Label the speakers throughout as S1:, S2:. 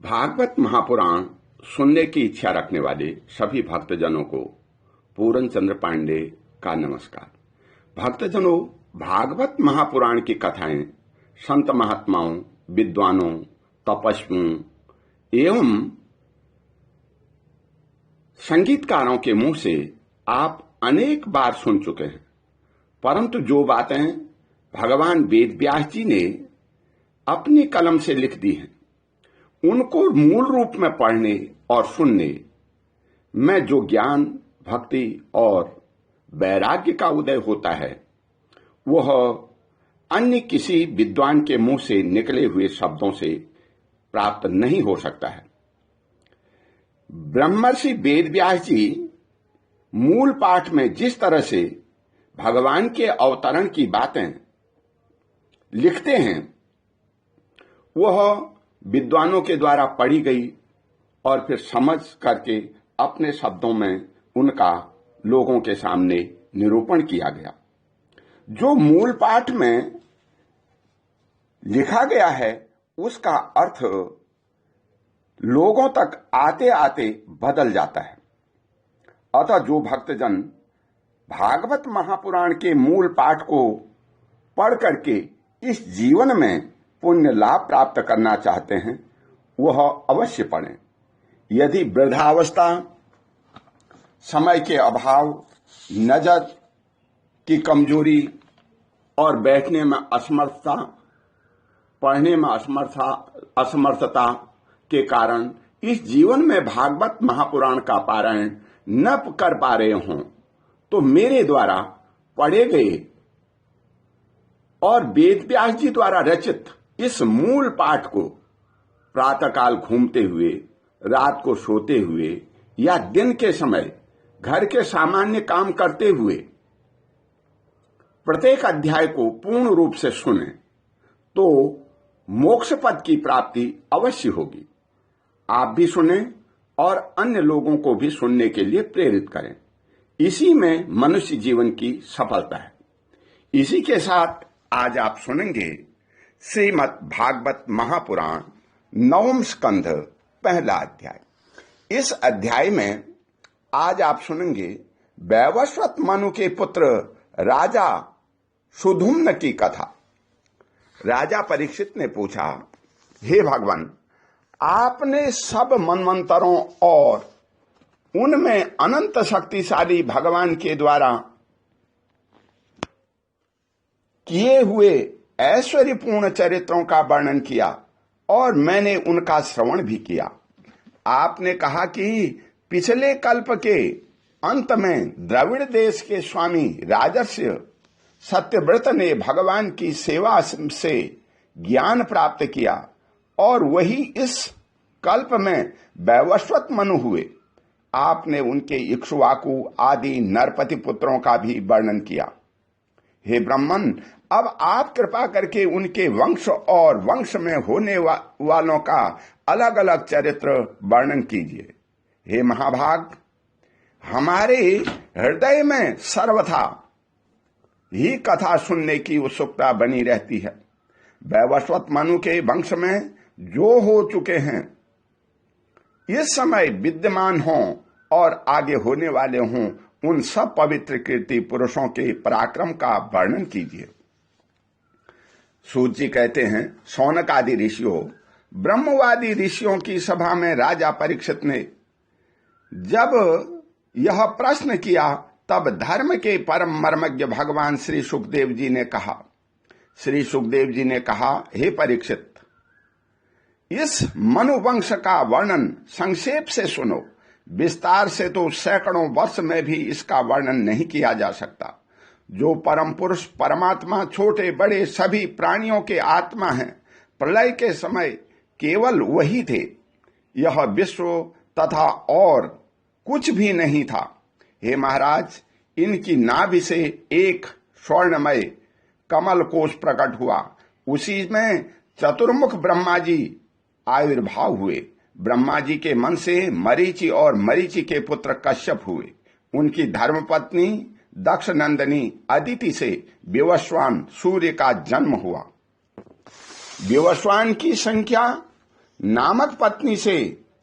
S1: भागवत महापुराण सुनने की इच्छा रखने वाले सभी भक्तजनों को पूरन चंद्र पांडे का नमस्कार। भक्तजनों, भागवत महापुराण की कथाएं संत महात्माओं, विद्वानों, तपस्वियों एवं संगीतकारों के मुंह से आप अनेक बार सुन चुके हैं, परंतु जो बातें भगवान वेद व्यास जी ने अपनी कलम से लिख दी हैं, उनको मूल रूप में पढ़ने और सुनने में जो ज्ञान, भक्ति और वैराग्य का उदय होता है, वह अन्य किसी विद्वान के मुंह से निकले हुए शब्दों से प्राप्त नहीं हो सकता है। ब्रह्मर्षि वेद व्यास जी मूल पाठ में जिस तरह से भगवान के अवतरण की बातें लिखते हैं, वह विद्वानों के द्वारा पढ़ी गई और फिर समझ करके अपने शब्दों में उनका लोगों के सामने निरूपण किया गया। जो मूल पाठ में लिखा गया है, उसका अर्थ लोगों तक आते आते बदल जाता है। अतः जो भक्तजन भागवत महापुराण के मूल पाठ को पढ़ करके इस जीवन में पुण्य लाभ प्राप्त करना चाहते हैं, वह अवश्य पढ़ें। यदि वृद्धावस्था, समय के अभाव, नजर की कमजोरी और बैठने में असमर्थता, पढ़ने में असमर्थता के कारण इस जीवन में भागवत महापुराण का पारायण न कर पा रहे हों, तो मेरे द्वारा पढ़े गए और वेद व्यास जी द्वारा रचित इस मूल पाठ को प्रातःकाल घूमते हुए, रात को सोते हुए या दिन के समय घर के सामान्य काम करते हुए प्रत्येक अध्याय को पूर्ण रूप से सुने तो मोक्ष पद की प्राप्ति अवश्य होगी। आप भी सुने और अन्य लोगों को भी सुनने के लिए प्रेरित करें। इसी में मनुष्य जीवन की सफलता है। इसी के साथ आज आप सुनेंगे श्रीमद् भागवत महापुराण 9वां स्कंध पहला अध्याय। इस अध्याय में आज आप सुनेंगे वैवस्वत मनु के पुत्र राजा सुधुम्न की कथा। राजा परीक्षित ने पूछा, हे भगवान, आपने सब मनवंतरों और उनमें अनंत शक्तिशाली भगवान के द्वारा किए हुए ऐश्वर्यपूर्ण चरित्रों का वर्णन किया और मैंने उनका श्रवण भी किया। आपने कहा कि पिछले कल्प के अंत में द्रविड़ देश के स्वामी राजर्षि सत्यव्रत ने भगवान की सेवा से ज्ञान प्राप्त किया और वही इस कल्प में वैवस्वत मनु हुए। आपने उनके इक्ष्वाकु आदि नरपति पुत्रों का भी वर्णन किया। हे ब्राह्मण, अब आप कृपा करके उनके वंश और वंश में होने वालों का अलग अलग चरित्र वर्णन कीजिए। हे महाभाग, हमारे हृदय में सर्वथा ही कथा सुनने की उत्सुकता बनी रहती है। वैवस्वत मनु के वंश में जो हो चुके हैं, इस समय विद्यमान हों और आगे होने वाले हों, उन सब पवित्र कीर्ति पुरुषों के पराक्रम का वर्णन कीजिए। सूत जी कहते हैं, शौनक आदि ऋषियों, ब्रह्मवादी ऋषियों की सभा में राजा परीक्षित ने जब यह प्रश्न किया, तब धर्म के परम मर्मज्ञ भगवान श्री सुखदेव जी ने कहा, हे परीक्षित, इस मनुवंश का वर्णन संक्षेप से सुनो। विस्तार से तो सैकड़ों वर्ष में भी इसका वर्णन नहीं किया जा सकता। जो परम पुरुष परमात्मा छोटे बड़े सभी प्राणियों के आत्मा हैं, प्रलय के समय केवल वही थे। यह विश्व तथा और कुछ भी नहीं था। हे महाराज, इनकी नाभि से एक स्वर्णमय कमल कोश प्रकट हुआ। उसी में चतुर्मुख ब्रह्मा जी आविर्भाव हुए। ब्रह्मा जी के मन से मरीचि और मरीचि के पुत्र कश्यप हुए। उनकी धर्मपत्नी दक्ष नंदनी अदिति से विवस्वान सूर्य का जन्म हुआ। विवस्वान की संख्या नामक पत्नी से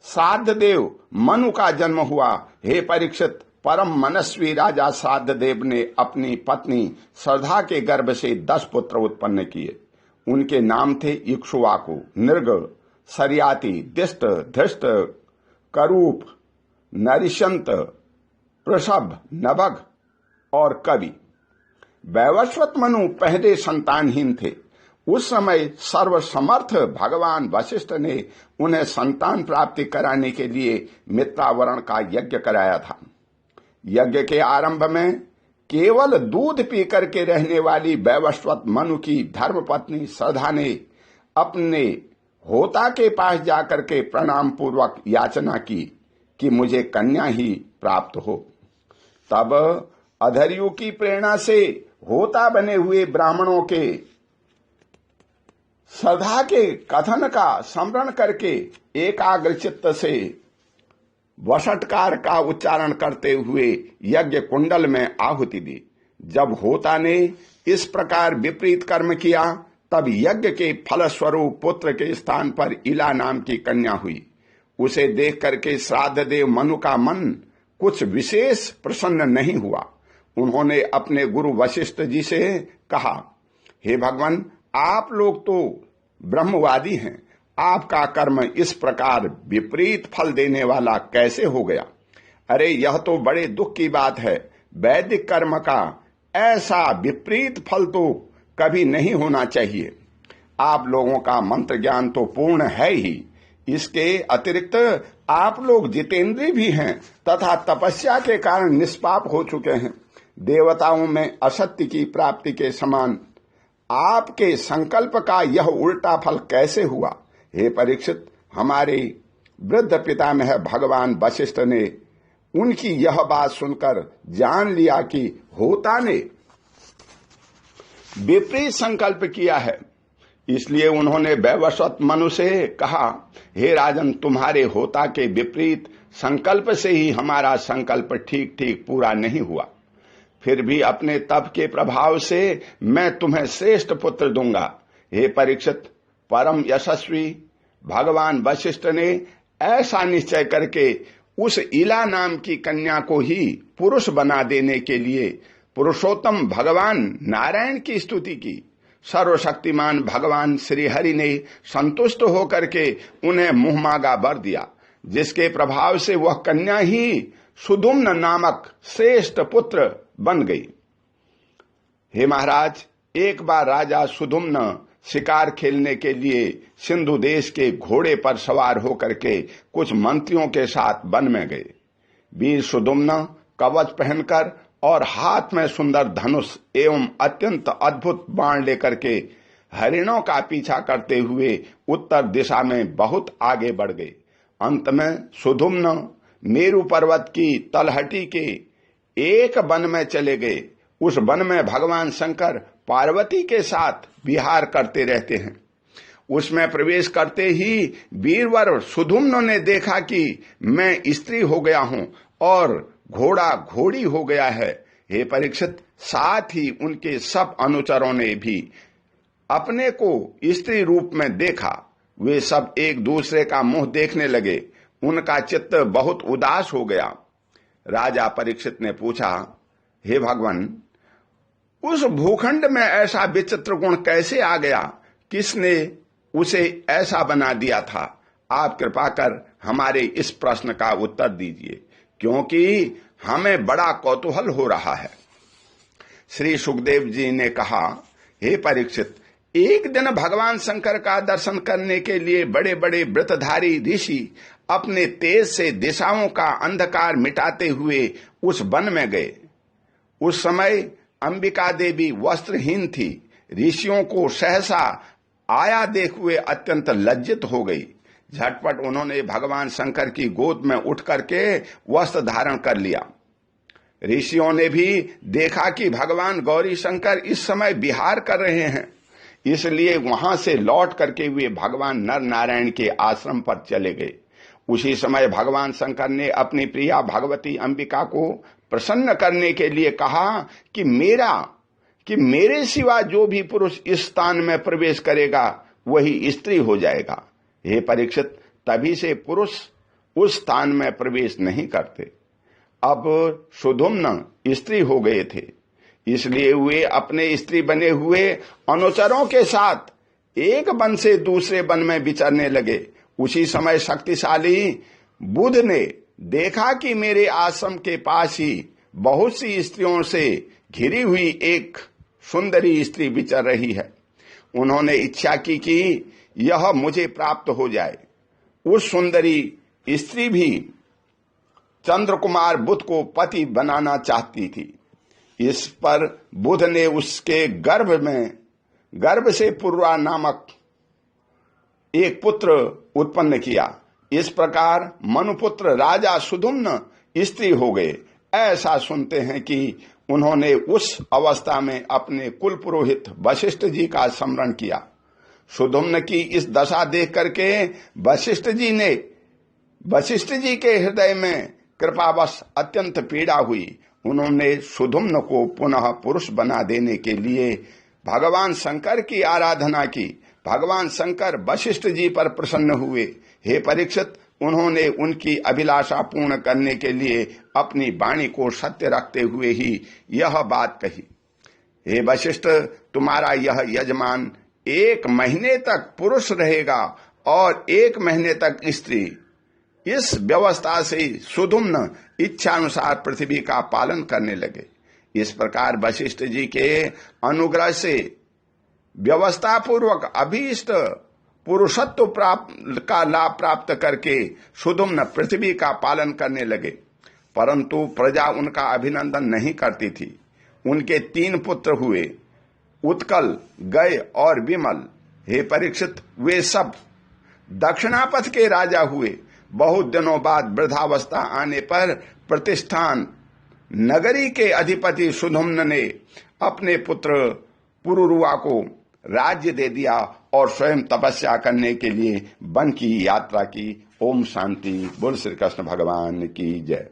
S1: श्राद्ध देव मनु का जन्म हुआ। हे परीक्षित, परम मनस्वी राजा श्राद्ध देव ने अपनी पत्नी श्रद्धा के गर्भ से 10 पुत्र उत्पन्न किए। उनके नाम थे इक्ष्वाकु, नृग, सरियाति, दिष्ट, धृष्ट, करूप, नरिशंत, पृषभ, नभग और कवि। वैवस्वत मनु पहले संतानहीन थे। उस समय सर्वसमर्थ भगवान वशिष्ठ ने उन्हें संतान प्राप्ति कराने के लिए मित्रावरण का यज्ञ कराया था। यज्ञ के आरंभ में केवल दूध पी करके रहने वाली वैवस्वत मनु की धर्मपत्नी श्रद्धा ने अपने होता के पास जाकर के प्रणाम पूर्वक याचना की कि मुझे कन्या ही प्राप्त हो। तब अधर्यु की प्रेरणा से होता बने हुए ब्राह्मणों के श्रद्धा के कथन का स्मरण करके एकाग्र चित्त से वषटकार का उच्चारण करते हुए यज्ञ कुंडल में आहुति दी। जब होता ने इस प्रकार विपरीत कर्म किया, तब यज्ञ के फलस्वरूप पुत्र के स्थान पर इला नाम की कन्या हुई। उसे देख करके श्राद्ध देव मनु का मन कुछ विशेष प्रसन्न नहीं हुआ। उन्होंने अपने गुरु वशिष्ठ जी से कहा, हे भगवान, आप लोग तो ब्रह्मवादी हैं, आपका कर्म इस प्रकार विपरीत फल देने वाला कैसे हो गया? अरे यह तो बड़े दुख की बात है। वैदिक कर्म का ऐसा विपरीत फल तो कभी नहीं होना चाहिए। आप लोगों का मंत्र ज्ञान तो पूर्ण है ही, इसके अतिरिक्त आप लोग जितेंद्रीय भी हैं तथा तपस्या के कारण निष्पाप हो चुके हैं। देवताओं में असत्य की प्राप्ति के समान आपके संकल्प का यह उल्टा फल कैसे हुआ? हे परीक्षित, हमारे वृद्ध पितामह भगवान वशिष्ठ ने उनकी यह बात सुनकर जान लिया कि होता ने विपरीत संकल्प किया है। इसलिए उन्होंने वैवस्वत मनु से कहा, हे राजन, तुम्हारे होता के विपरीत संकल्प से ही हमारा संकल्प ठीक ठीक पूरा नहीं हुआ। फिर भी अपने तप के प्रभाव से मैं तुम्हें श्रेष्ठ पुत्र दूंगा। हे परीक्षित, परम यशस्वी भगवान वशिष्ठ ने ऐसा निश्चय करके उस इला नाम की कन्या को ही पुरुष बना देने के लिए पुरुषोत्तम भगवान नारायण की स्तुति की। सर्वशक्तिमान भगवान श्री हरि ने संतुष्ट होकर के उन्हें मुहमागा वर दिया, जिसके प्रभाव से वह कन्या ही सुधुम्न नामक श्रेष्ठ पुत्र बन गई। हे महाराज, एक बार राजा सुधुम्न शिकार खेलने के लिए सिंधु देश के घोड़े पर सवार होकर के कुछ मंत्रियों के साथ वन में गए। वीर सुधुम्न कवच पहनकर और हाथ में सुंदर धनुष एवं अत्यंत अद्भुत बाण लेकर के हरिणों का पीछा करते हुए उत्तर दिशा में बहुत आगे बढ़ गए। अंत में सुधुम्न मेरु पर्वत की तलहटी के एक वन में चले गए। उस वन में भगवान शंकर पार्वती के साथ विहार करते रहते हैं। उसमें प्रवेश करते ही वीरवर सुधुम्न ने देखा कि मैं स्त्री हो गया हूं और घोड़ा घोड़ी हो गया है। हे परीक्षित, साथ ही उनके सब अनुचरों ने भी अपने को स्त्री रूप में देखा। वे सब एक दूसरे का मुंह देखने लगे। उनका चित्त बहुत उदास हो गया। राजा परीक्षित ने पूछा, हे भगवान, उस भूखंड में ऐसा विचित्र गुण कैसे आ गया? किसने उसे ऐसा बना दिया था? आप कृपा कर हमारे इस प्रश्न का उत्तर दीजिए, क्योंकि हमें बड़ा कौतूहल हो रहा है। श्री सुखदेव जी ने कहा, हे परीक्षित, एक दिन भगवान शंकर का दर्शन करने के लिए बड़े बड़े व्रतधारी ऋषि अपने तेज से दिशाओं का अंधकार मिटाते हुए उस वन में गए। उस समय अंबिका देवी वस्त्रहीन थी। ऋषियों को सहसा आया देख हुए अत्यंत लज्जित हो गई। झटपट उन्होंने भगवान शंकर की गोद में उठ करके वस्त्र धारण कर लिया। ऋषियों ने भी देखा कि भगवान गौरी शंकर इस समय विहार कर रहे हैं, इसलिए वहां से लौट करके वे भगवान नर नारायण के आश्रम पर चले गए। उसी समय भगवान शंकर ने अपनी प्रिया भगवती अंबिका को प्रसन्न करने के लिए कहा कि मेरे सिवा जो भी पुरुष इस स्थान में प्रवेश करेगा वही स्त्री हो जाएगा। हे परीक्षित, तभी से पुरुष उस स्थान में प्रवेश नहीं करते। अब सुधुम्न स्त्री हो गए थे, इसलिए वे अपने स्त्री बने हुए अनुचरों के साथ एक वन से दूसरे वन में विचरने लगे। उसी समय शक्तिशाली बुध ने देखा कि मेरे आश्रम के पास ही बहुत सी स्त्रियों से घिरी हुई एक सुंदरी स्त्री विचर रही है। उन्होंने इच्छा की कि यह मुझे प्राप्त हो जाए। उस सुंदरी स्त्री भी चंद्रकुमार बुध को पति बनाना चाहती थी। इस पर बुध ने उसके गर्भ से पूर्वा नामक एक पुत्र उत्पन्न किया। इस प्रकार मनुपुत्र राजा सुधुम्न स्त्री हो गए। ऐसा सुनते हैं कि उन्होंने उस अवस्था में अपने कुल पुरोहित वशिष्ठ जी का स्मरण किया। सुधुम्न की इस दशा देख करके वशिष्ठ जी के हृदय में कृपावश अत्यंत पीड़ा हुई। उन्होंने सुधुम्न को पुनः पुरुष बना देने के लिए भगवान शंकर की आराधना की। भगवान शंकर वशिष्ठ जी पर प्रसन्न हुए। हे परीक्षित, उन्होंने उनकी अभिलाषा पूर्ण करने के लिए अपनी वाणी को सत्य रखते हुए ही यह बात कही। हे वशिष्ठ, तुम्हारा यह यजमान 1 महीने तक पुरुष रहेगा और 1 महीने तक स्त्री। इस व्यवस्था से सुधुम्न इच्छानुसार पृथ्वी का पालन करने लगे। इस प्रकार वशिष्ठ जी के अनुग्रह से व्यवस्था पूर्वक अभीष्ट पुरुषत्व का लाभ प्राप्त करके सुधुम्न पृथ्वी का पालन करने लगे, परंतु प्रजा उनका अभिनंदन नहीं करती थी। उनके 3 पुत्र हुए, उत्कल, गय और विमल। हे परीक्षित, वे सब दक्षिणापथ के राजा हुए। बहुत दिनों बाद वृद्धावस्था आने पर प्रतिष्ठान नगरी के अधिपति सुधुम्न ने अपने पुत्र पुरुरुआ को राज्य दे दिया और स्वयं तपस्या करने के लिए वन की यात्रा की। ओम शांति। बोल श्री कृष्ण भगवान की जय।